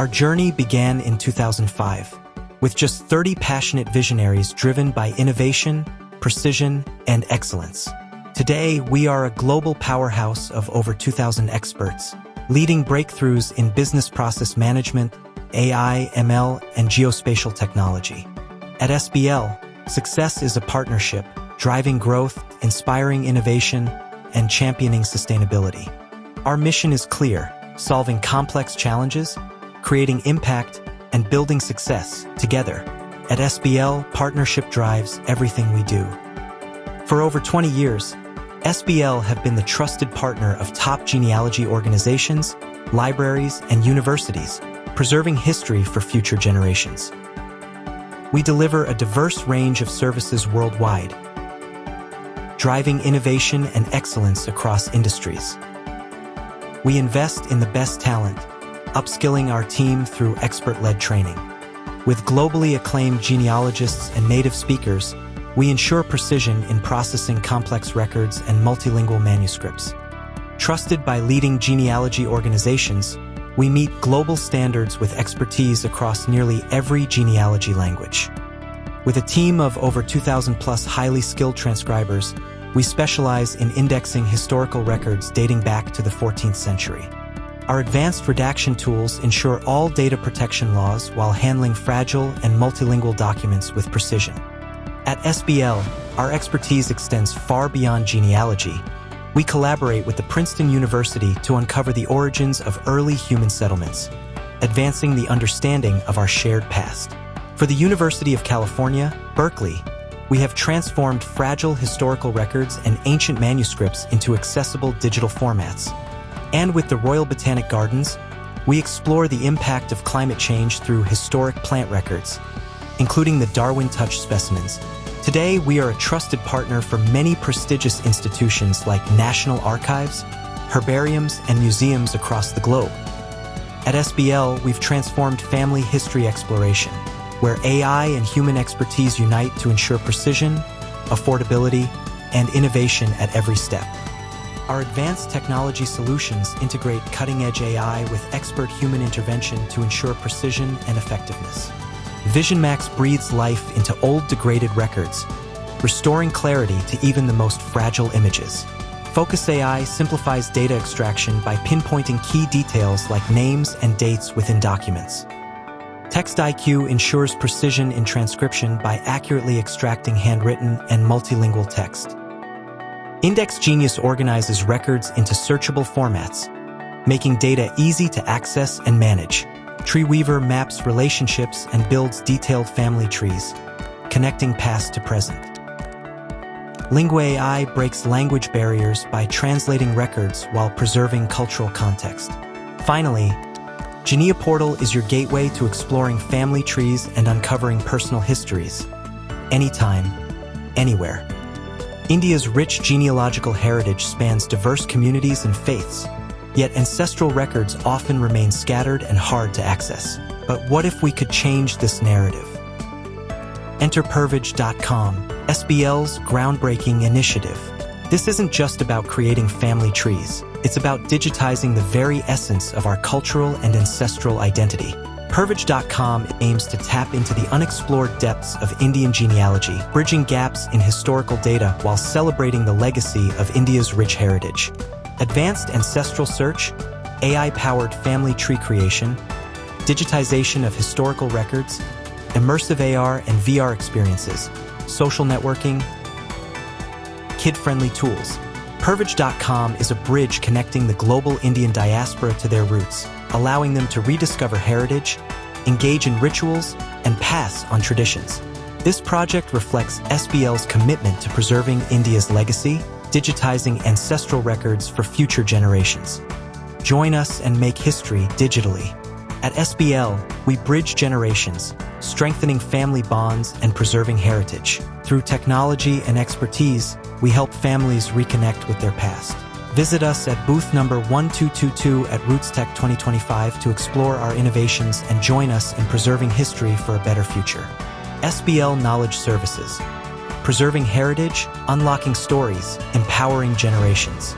Our journey began in 2005, with just 30 passionate visionaries driven by innovation, precision, and excellence. Today, we are a global powerhouse of over 2,000 experts, leading breakthroughs in business process management, AI, ML, and geospatial technology. At SBL, success is a partnership, driving growth, inspiring innovation, and championing sustainability. Our mission is clear: solving complex challenges, creating impact, and building success together. At SBL, partnership drives everything we do. For over 20 years, SBL have been the trusted partner of top genealogy organizations, libraries, and universities, preserving history for future generations. We deliver a diverse range of services worldwide, driving innovation and excellence across industries. We invest in the best talent, upskilling our team through expert-led training. With globally acclaimed genealogists and native speakers, we ensure precision in processing complex records and multilingual manuscripts. Trusted by leading genealogy organizations, we meet global standards with expertise across nearly every genealogy language. With a team of over 2,000+ highly skilled transcribers, we specialize in indexing historical records dating back to the 14th century. Our advanced redaction tools ensure all data protection laws while handling fragile and multilingual documents with precision. At SBL, our expertise extends far beyond genealogy. We collaborate with the Princeton University to uncover the origins of early human settlements, advancing the understanding of our shared past. For the University of California, Berkeley, we have transformed fragile historical records and ancient manuscripts into accessible digital formats. And with the Royal Botanic Gardens, we explore the impact of climate change through historic plant records, including the Darwin Touch specimens. Today, we are a trusted partner for many prestigious institutions like national archives, herbariums, and museums across the globe. At SBL, we've transformed family history exploration, where AI and human expertise unite to ensure precision, affordability, and innovation at every step. Our advanced technology solutions integrate cutting-edge AI with expert human intervention to ensure precision and effectiveness. VisionMax breathes life into old degraded records, restoring clarity to even the most fragile images. Focus AI simplifies data extraction by pinpointing key details like names and dates within documents. TextIQ ensures precision in transcription by accurately extracting handwritten and multilingual text. Index Genius organizes records into searchable formats, making data easy to access and manage. TreeWeaver maps relationships and builds detailed family trees, connecting past to present. Lingua AI breaks language barriers by translating records while preserving cultural context. Finally, Genia Portal is your gateway to exploring family trees and uncovering personal histories. Anytime, anywhere. India's rich genealogical heritage spans diverse communities and faiths, yet ancestral records often remain scattered and hard to access. But what if we could change this narrative? Enter Purvage.com, SBL's groundbreaking initiative. This isn't just about creating family trees. It's about digitizing the very essence of our cultural and ancestral identity. Purvage.com aims to tap into the unexplored depths of Indian genealogy, bridging gaps in historical data while celebrating the legacy of India's rich heritage. Advanced ancestral search, AI-powered family tree creation, digitization of historical records, immersive AR and VR experiences, social networking, kid-friendly tools. Purvage.com is a bridge connecting the global Indian diaspora to their roots, allowing them to rediscover heritage, engage in rituals, and pass on traditions. This project reflects SBL's commitment to preserving India's legacy, digitizing ancestral records for future generations. Join us and make history digitally. At SBL, we bridge generations, strengthening family bonds and preserving heritage. Through technology and expertise, we help families reconnect with their past. Visit us at booth number 1222 at RootsTech 2025 to explore our innovations and join us in preserving history for a better future. SBL Knowledge Services. Preserving heritage, unlocking stories, empowering generations.